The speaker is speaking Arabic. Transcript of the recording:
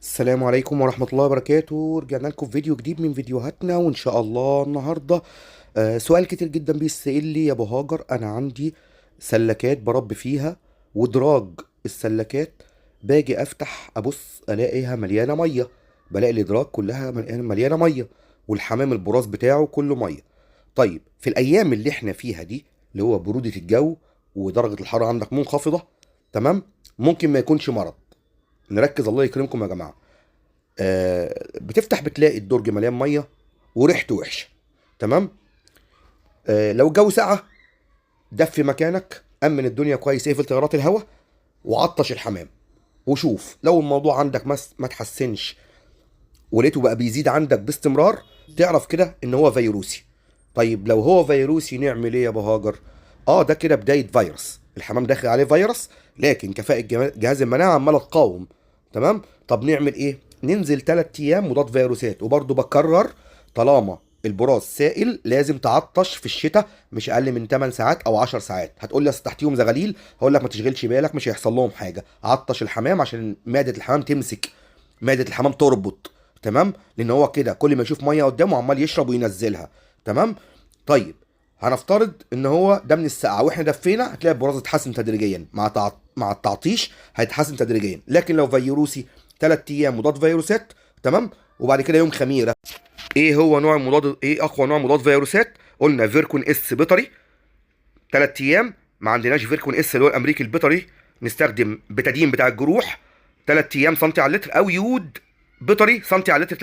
السلام عليكم ورحمة الله وبركاته. رجعنا لكم في فيديو جديد من فيديوهاتنا، وإن شاء الله النهاردة سؤال كتير جدا بيسأل لي يا أبو هاجر، أنا عندي سلكات بربي فيها ودراج السلكات، باجي أفتح أبص ألاقيها مليانة مية، بلاقي الإدراج كلها مليانة مية، والحمام البراز بتاعه كله مية. طيب في الأيام اللي احنا فيها دي، اللي هو برودة الجو ودرجة الحرارة عندك منخفضة، تمام، ممكن ما يكونش مرض. نركز الله يكرمكم يا جماعة. بتفتح بتلاقي الدرج مليان ميه وريحته وحشه، تمام. لو الجو ساقعه دفي مكانك، امن الدنيا كويس، اقفل تيارات الهواء وعطش الحمام، وشوف لو الموضوع عندك ما تحسنش ولقيته بقى بيزيد عندك باستمرار، تعرف كده ان هو فيروسي. طيب لو هو فيروسي نعمل ايه يا ابو هاجر؟ ده كده بدايه فيروس، الحمام داخل عليه فيروس، لكن كفاءه جهاز المناعه عماله تقاوم، تمام. طب نعمل ايه؟ ننزل 3 ايام مضاد فيروسات، وبرضه بكرر، طالما البراز سائل لازم تعطش في الشتاء مش اقل من 8 ساعات او 10 ساعات. هتقول لي اصل تحتيهم زغاليل، هقول لك ما تشغلش بالك، مش هيحصل لهم حاجه. عطش الحمام عشان معده الحمام تمسك، معده الحمام تربط، تمام، لان هو كده كل ما يشوف ميه قدامه عمال يشرب وينزلها، تمام. طيب هنفترض ان هو ده من السقعه واحنا دفينا، هتلاقي البراز اتحسن تدريجيا مع التعطيش، هيتحسن تدريجيا. لكن لو فيروسي 3 ايام مضاد فيروسات، تمام، وبعد كده يوم خميره. ايه اقوى نوع مضاد فيروسات؟ قلنا فيركون اس بيطري. 3 ايام ما عندناش فيركون اس اللي هو الامريكي البيطري، نستخدم بتادين بتاع الجروح 3 ايام سنتي على اللتر، او يود بيطري سنتي على اللتر